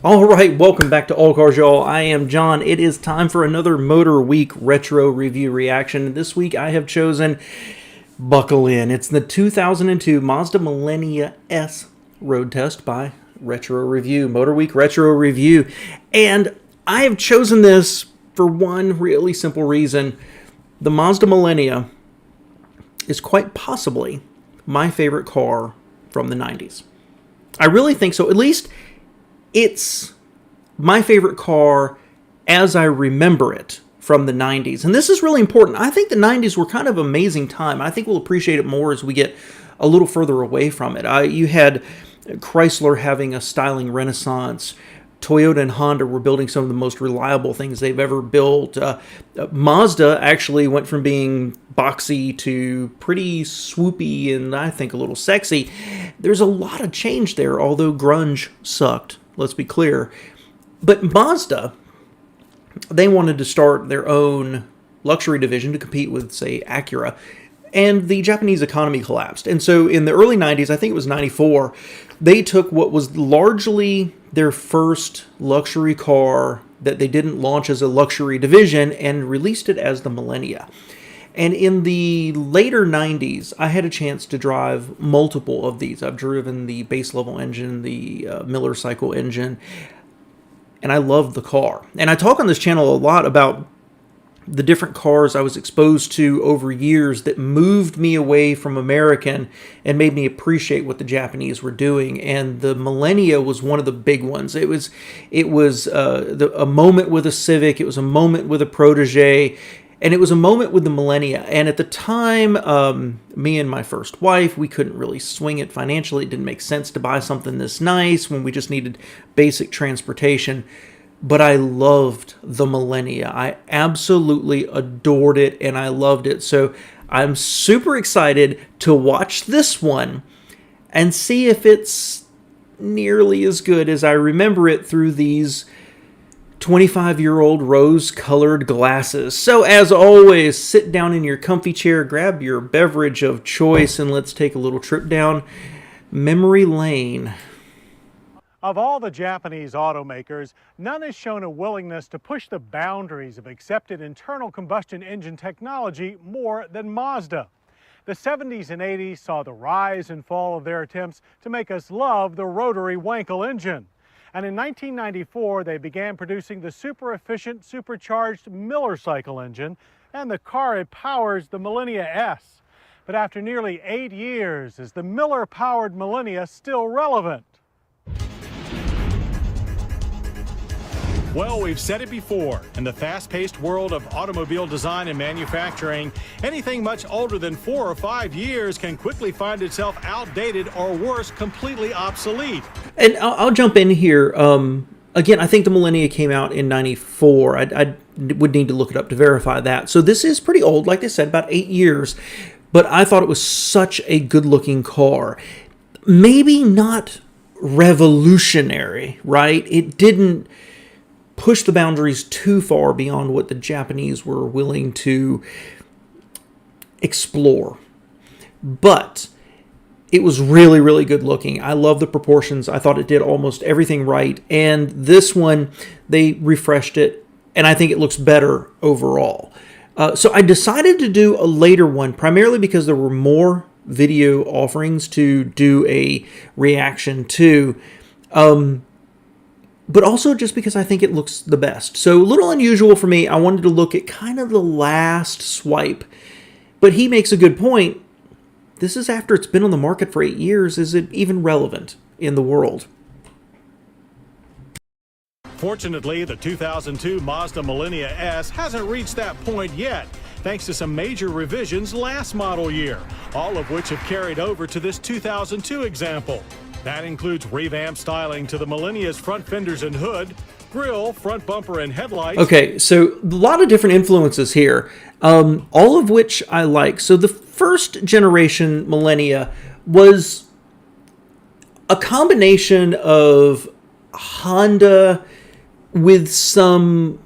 All right, welcome back to All Cars, y'all. I am John. It is time for another Motorweek retro review reaction. This week I have chosen, buckle in, it's the 2002 Mazda Millenia S road test by Retro Review, Motorweek Retro Review. And I have chosen this for one really simple reason. The Mazda Millenia is quite possibly my favorite car from the 90s. I really think so. At least it's my favorite car as I remember it from the 90s. And this is really important. I think the 90s were kind of an amazing time. I think we'll appreciate it more as we get a little further away from it. You had Chrysler having a styling renaissance. Toyota and Honda were building some of the most reliable things they've ever built. Mazda actually went from being boxy to pretty swoopy and I think a little sexy. There's a lot of change there, although grunge sucked. Let's be clear. But Mazda, they wanted to start their own luxury division to compete with, say, Acura. And the Japanese economy collapsed. And so in the early 90s, I think it was 94, they took what was largely their first luxury car that they didn't launch as a luxury division and released it as the Millenia. And in the later 90s, I had a chance to drive multiple of these. I've driven the base level engine, the Miller cycle engine, and I loved the car. And I talk on this channel a lot about the different cars I was exposed to over years that moved me away from American and made me appreciate what the Japanese were doing. And the Millenia was one of the big ones. It was a moment with a Civic. It was a moment with a Protege. And it was a moment with the Millenia. And at the time, me and my first wife, we couldn't really swing it financially. It didn't make sense to buy something this nice when we just needed basic transportation. But I loved the Millenia. I absolutely adored it, and I loved it. So I'm super excited to watch this one and see if it's nearly as good as I remember it through these 25-year-old rose-colored glasses. So as always, sit down in your comfy chair, grab your beverage of choice, and let's take a little trip down memory lane. Of all the Japanese automakers, none has shown a willingness to push the boundaries of accepted internal combustion engine technology more than Mazda. The 70s and 80s saw the rise and fall of their attempts to make us love the rotary Wankel engine. And in 1994, they began producing the super efficient, supercharged Miller cycle engine, and the car it powers, the Millenia S. But after nearly 8 years, is the Miller-powered Millenia still relevant? Well, we've said it before, in the fast-paced world of automobile design and manufacturing, anything much older than 4 or 5 years can quickly find itself outdated or worse, completely obsolete. And I'll jump in here. Again, I think the Millenia came out in 94. I would need to look it up to verify that. So this is pretty old, like I said, about 8 years. But I thought it was such a good-looking car. Maybe not revolutionary, right? It didn't push the boundaries too far beyond what the Japanese were willing to explore. But it was really, really good looking. I love the proportions. I thought it did almost everything right. And this one, they refreshed it, and I think it looks better overall. So I decided to do a later one, primarily because there were more video offerings to do a reaction to. But also just because I think it looks the best. So a little unusual for me. I wanted to look at kind of the last swipe. But he makes a good point. This is after it's been on the market for 8 years. Is it even relevant in the world? Fortunately, the 2002 Mazda Millenia S hasn't reached that point yet, thanks to some major revisions last model year, all of which have carried over to this 2002 example. That includes revamped styling to the Millenia's front fenders and hood, grille, front bumper, and headlights. Okay, so a lot of different influences here, all of which I like. So the first generation Millenia was a combination of Honda with some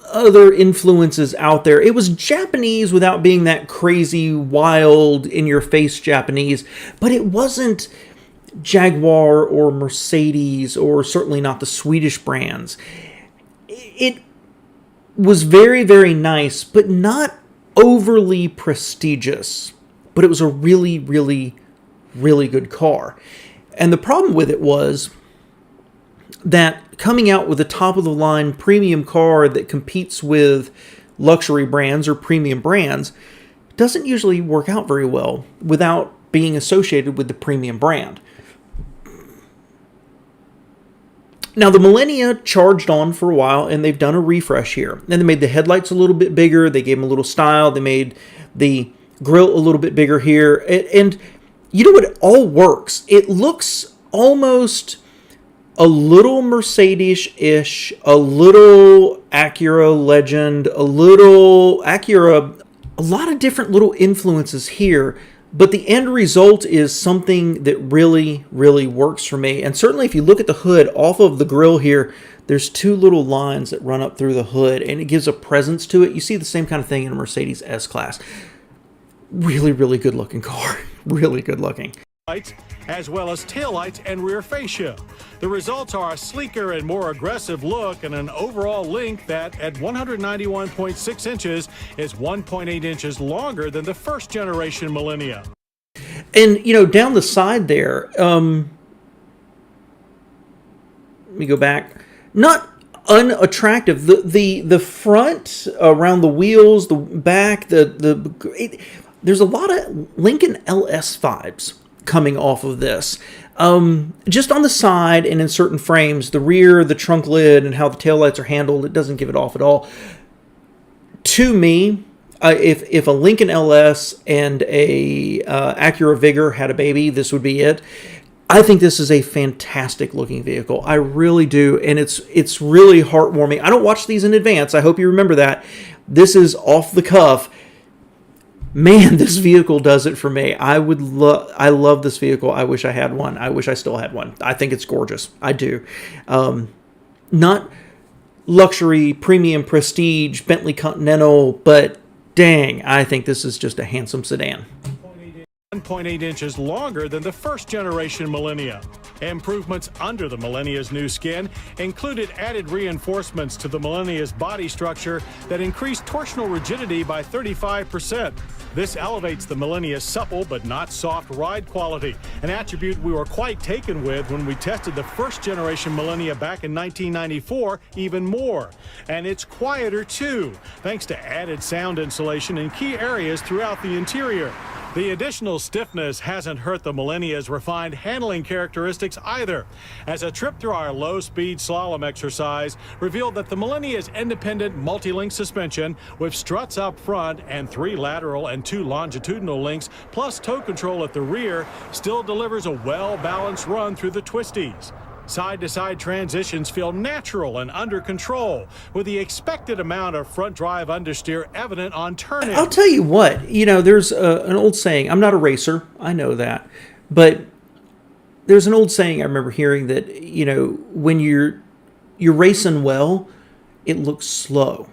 other influences out there. It was Japanese without being that crazy, wild, in-your-face Japanese, but it wasn't Jaguar or Mercedes, or certainly not the Swedish brands. It was very, very nice, but not overly prestigious. But it was a really, really, really good car. And the problem with it was that coming out with a top-of-the-line premium car that competes with luxury brands or premium brands doesn't usually work out very well without being associated with the premium brand. Now, the Millenia charged on for a while, and they've done a refresh here. And they made the headlights a little bit bigger. They gave them a little style. They made the grille a little bit bigger here. And you know what? It all works. It looks almost a little Mercedes-ish, a little Acura Legend, a little Acura, a lot of different little influences here. But the end result is something that really, really works for me. And certainly if you look at the hood off of the grille here, there's two little lines that run up through the hood, and it gives a presence to it. You see the same kind of thing in a Mercedes S-Class. Really, really good looking car. Really good looking. As well as taillights and rear fascia. The results are a sleeker and more aggressive look and an overall length that, at 191.6 inches, is 1.8 inches longer than the first generation Millenia. And, you know, down the side there, let me go back. Not unattractive. The front, around the wheels, the back, there's a lot of Lincoln LS vibes coming off of this. Just on the side and in certain frames, the rear, the trunk lid, and how the taillights are handled, it doesn't give it off at all. To me, if a Lincoln LS and a Acura Vigor had a baby, this would be it. I think this is a fantastic looking vehicle. I really do, and it's really heartwarming. I don't watch these in advance. I hope you remember that. This is off the cuff. Man, this vehicle does it for me. I love this vehicle. I wish I had one. I wish I still had one. I think it's gorgeous. I do. Not luxury, premium, prestige, Bentley Continental, but dang, I think this is just a handsome sedan. 1.8 inches longer than the first generation Millenia. Improvements under the Millenia's new skin included added reinforcements to the Millenia's body structure that increased torsional rigidity by 35%. This elevates the Millenia's supple but not soft ride quality, an attribute we were quite taken with when we tested the first generation Millenia back in 1994 even more. And it's quieter too, thanks to added sound insulation in key areas throughout the interior. The additional stiffness hasn't hurt the Millenia's refined handling characteristics either, as a trip through our low-speed slalom exercise revealed that the Millenia's independent multi-link suspension with struts up front and 3 lateral and 2 longitudinal links plus tow control at the rear still delivers a well-balanced run through the twisties. Side-to-side transitions feel natural and under control, with the expected amount of front drive understeer evident on turn-in. I'll tell you what, you know, there's an old saying. I'm not a racer, I know that, but there's an old saying I remember hearing that, you know, when you're racing well, it looks slow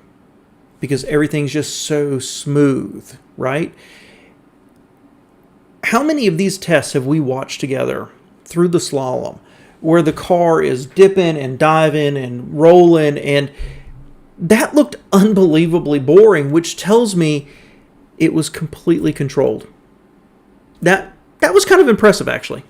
because everything's just so smooth, right? How many of these tests have we watched together through the slalom, where the car is dipping and diving and rolling, and that looked unbelievably boring, which tells me it was completely controlled. That was kind of impressive, actually.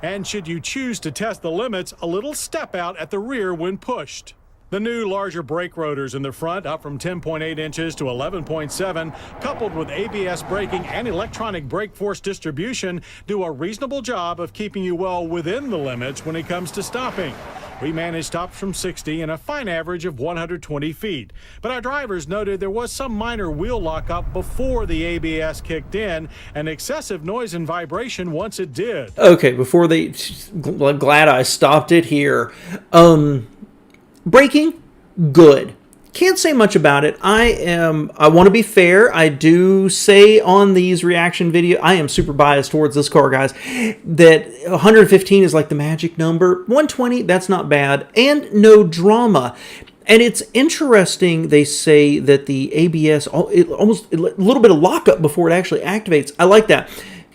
And should you choose to test the limits, a little step out at the rear when pushed. The new larger brake rotors in the front, up from 10.8 inches to 11.7, coupled with ABS braking and electronic brake force distribution, do a reasonable job of keeping you well within the limits when it comes to stopping. We managed stops from 60 and a fine average of 120 feet. But our drivers noted there was some minor wheel lockup before the ABS kicked in and excessive noise and vibration once it did. Okay, glad I stopped it here. Braking, good. Can't say much about it. I want to be fair. I do say on these reaction videos, I am super biased towards this car, guys, that 115 is like the magic number. 120, that's not bad. And no drama. And it's interesting, they say that the ABS, almost a little bit of lockup before it actually activates. I like that.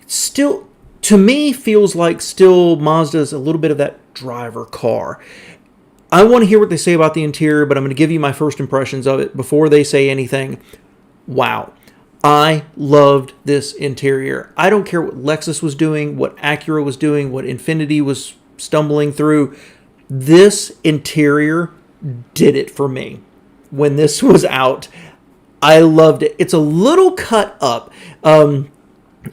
Still, to me feels like still Mazda's a little bit of that driver car. I want to hear what they say about the interior, but I'm going to give you my first impressions of it before they say anything. Wow. I loved this interior. I don't care what Lexus was doing, what Acura was doing, what Infiniti was stumbling through. This interior did it for me. When this was out, I loved it. It's a little cut up.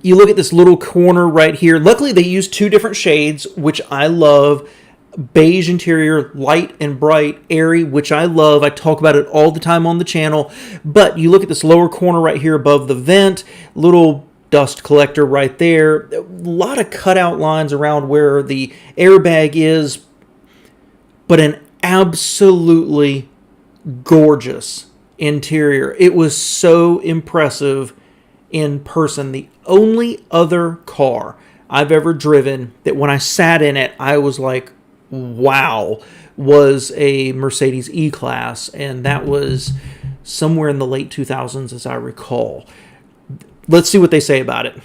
You look at this little corner right here. Luckily, they used two different shades, which I love. Beige interior, light and bright, airy, which I love. I talk about it all the time on the channel. But you look at this lower corner right here above the vent, little dust collector right there. A lot of cutout lines around where the airbag is, but an absolutely gorgeous interior. It was so impressive in person. The only other car I've ever driven that when I sat in it, I was like, wow, was a Mercedes E-Class, and that was somewhere in the late 2000s, as I recall. Let's see what they say about it.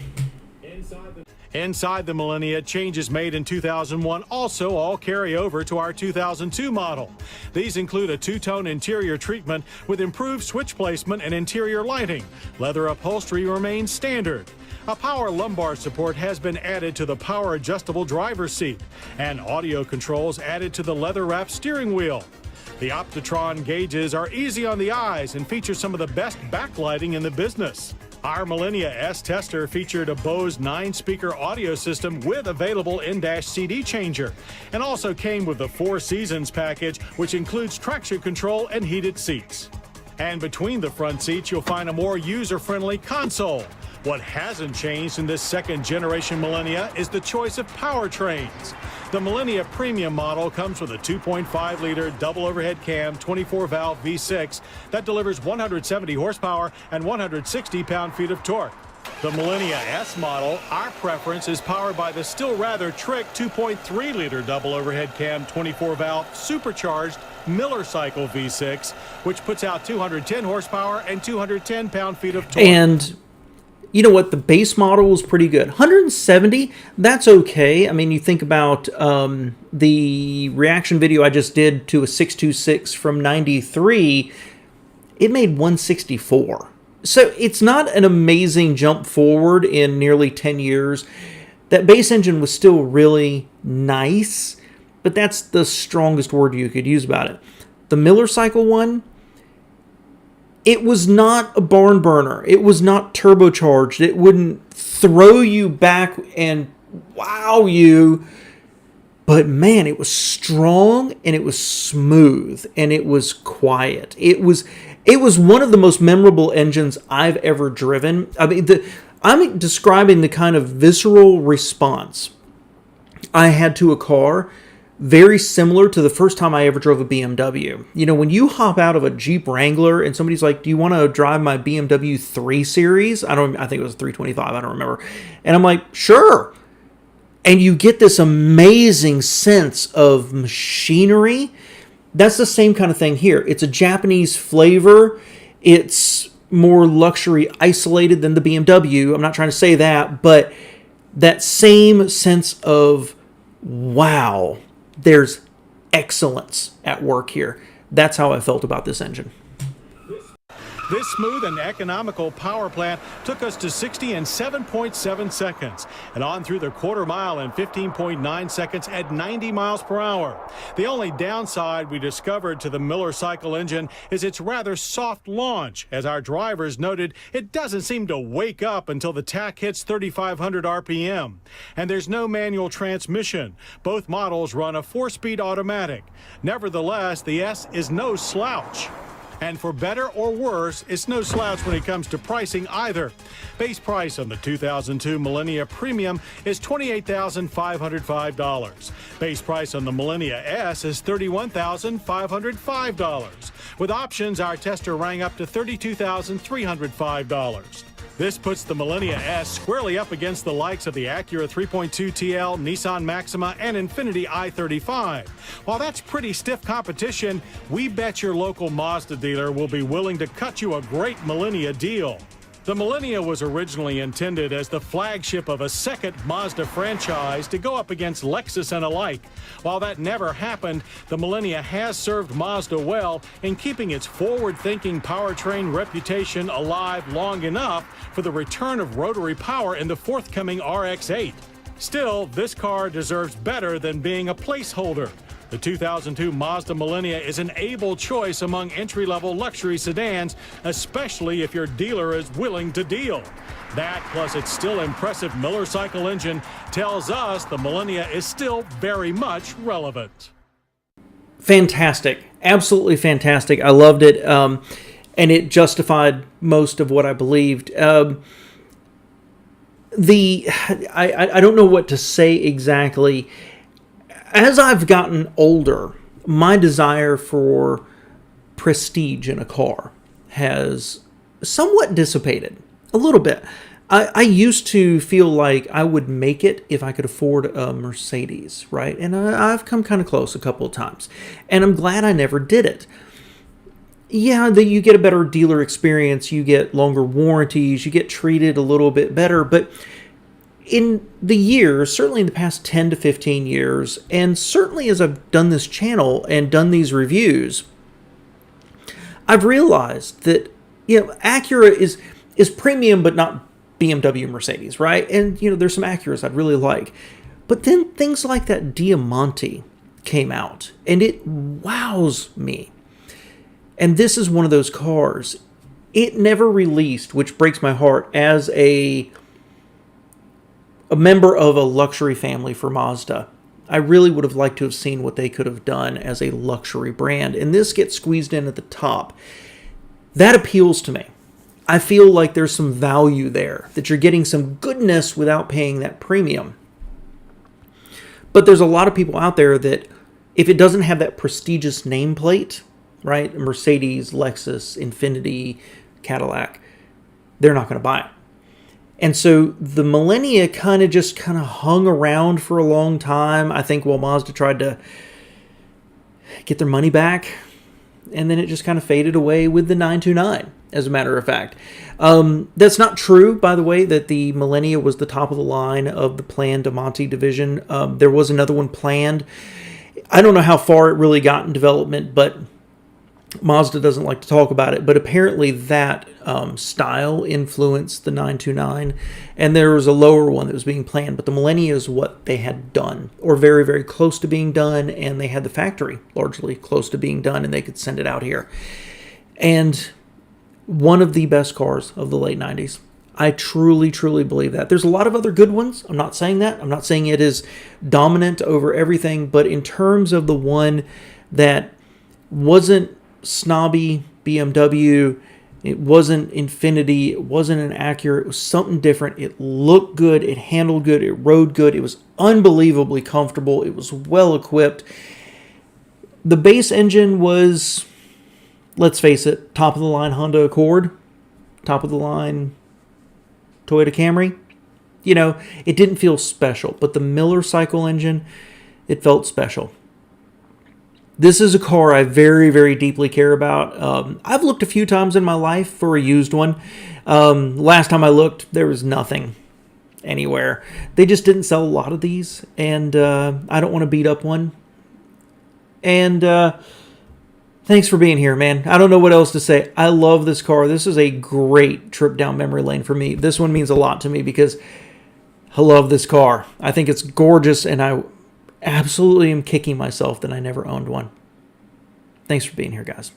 Inside the Millenia, changes made in 2001 also all carry over to our 2002 model. These include a two-tone interior treatment with improved switch placement and interior lighting. Leather upholstery remains standard. A power lumbar support has been added to the power adjustable driver's seat, and audio controls added to the leather-wrapped steering wheel. The Optitron gauges are easy on the eyes and feature some of the best backlighting in the business. Our Millenia S tester featured a Bose 9-speaker audio system with available in-dash CD changer, and also came with the 4 Seasons package, which includes traction control and heated seats. And between the front seats, you'll find a more user-friendly console. What hasn't changed in this second-generation Millenia is the choice of powertrains. The Millenia Premium model comes with a 2.5-liter double overhead cam 24-valve V6 that delivers 170 horsepower and 160 pound-feet of torque. The Millenia S model, our preference, is powered by the still rather trick 2.3-liter double overhead cam 24-valve supercharged Miller Cycle V6, which puts out 210 horsepower and 210 pound-feet of torque. And you know what? The base model was pretty good. 170, that's okay. I mean, you think about the reaction video I just did to a 626 from 93, it made 164. So it's not an amazing jump forward in nearly 10 years. That base engine was still really nice, but that's the strongest word you could use about it. The Miller Cycle one, it was not a barn burner. It was not turbocharged. It wouldn't throw you back and wow you. But man, it was strong and it was smooth and it was quiet. It was one of the most memorable engines I've ever driven. I mean, I'm describing the kind of visceral response I had to a car very similar to the first time I ever drove a BMW. You know, when you hop out of a Jeep Wrangler and somebody's like, do you want to drive my BMW 3 Series? I think it was a 325. I don't remember. And I'm like, sure. And you get this amazing sense of machinery. That's the same kind of thing here. It's a Japanese flavor. It's more luxury isolated than the BMW. I'm not trying to say that, but that same sense of, wow, there's excellence at work here. That's how I felt about this engine. This smooth and economical power plant took us to 60 in 7.7 seconds and on through the quarter mile in 15.9 seconds at 90 miles per hour. The only downside we discovered to the Miller Cycle engine is its rather soft launch. As our drivers noted, it doesn't seem to wake up until the tach hits 3,500 RPM. And there's no manual transmission. Both models run a 4-speed automatic. Nevertheless, the S is no slouch. And for better or worse, it's no slouch when it comes to pricing either. Base price on the 2002 Millenia Premium is $28,505. Base price on the Millenia S is $31,505. With options, our tester rang up to $32,305. This puts the Millenia S squarely up against the likes of the Acura 3.2 TL, Nissan Maxima, and Infiniti i35. While that's pretty stiff competition, we bet your local Mazda dealer will be willing to cut you a great Millenia deal. The Millenia was originally intended as the flagship of a second Mazda franchise to go up against Lexus and alike. While that never happened, the Millenia has served Mazda well in keeping its forward-thinking powertrain reputation alive long enough for the return of rotary power in the forthcoming RX-8. Still, this car deserves better than being a placeholder. The 2002 Mazda Millenia is an able choice among entry-level luxury sedans, especially if your dealer is willing to deal. That, plus its still impressive Miller cycle engine, tells us the Millenia is still very much relevant. Fantastic. Absolutely fantastic. I loved it, and it justified most of what I believed. I don't know what to say exactly. As I've gotten older, my desire for prestige in a car has somewhat dissipated a little bit. I used to feel like I would make it if I could afford a Mercedes, right? And I've come kind of close a couple of times. And I'm glad I never did it. Yeah, you get a better dealer experience, you get longer warranties, you get treated a little bit better, but in the years, certainly in the past 10 to 15 years, and certainly as I've done this channel and done these reviews, I've realized that, Acura is premium, but not BMW, Mercedes, right? And, there's some Acuras I'd really like. But then things like that Diamante came out, and it wows me. And this is one of those cars. It never released, which breaks my heart, as a member of a luxury family for Mazda. I really would have liked to have seen what they could have done as a luxury brand, and this gets squeezed in at the top. That appeals to me. I feel like there's some value there, that you're getting some goodness without paying that premium. But there's a lot of people out there that if it doesn't have that prestigious nameplate, right, Mercedes, Lexus, Infiniti, Cadillac, they're not going to buy it. And so the Millenia kind of hung around for a long time. I think while Mazda tried to get their money back, and then it just kind of faded away with the 929, as a matter of fact. That's not true, by the way, that the Millenia was the top of the line of the planned Diamante division. There was another one planned. I don't know how far it really got in development, but Mazda doesn't like to talk about it, but apparently that style influenced the 929, and there was a lower one that was being planned, but the Millenia is what they had done, or very, very close to being done, and they had the factory largely close to being done, and they could send it out here. And one of the best cars of the late 90s. I truly, truly believe that. There's a lot of other good ones. I'm not saying that. I'm not saying it is dominant over everything, but in terms of the one that wasn't snobby BMW, it wasn't Infiniti, it wasn't an Acura, it was something different. It looked good, it handled good, it rode good, it was unbelievably comfortable, it was well equipped. The base engine was, let's face it, top of the line Honda Accord, top of the line Toyota Camry. It didn't feel special, but the Miller cycle engine, it felt special. This is a car I very, very deeply care about. I've looked a few times in my life for a used one. Last time I looked, there was nothing anywhere. They just didn't sell a lot of these, and I don't want to beat up one. And thanks for being here, man. I don't know what else to say. I love this car. This is a great trip down memory lane for me. This one means a lot to me because I love this car. I think it's gorgeous, and I absolutely am kicking myself that I never owned one. Thanks for being here, guys.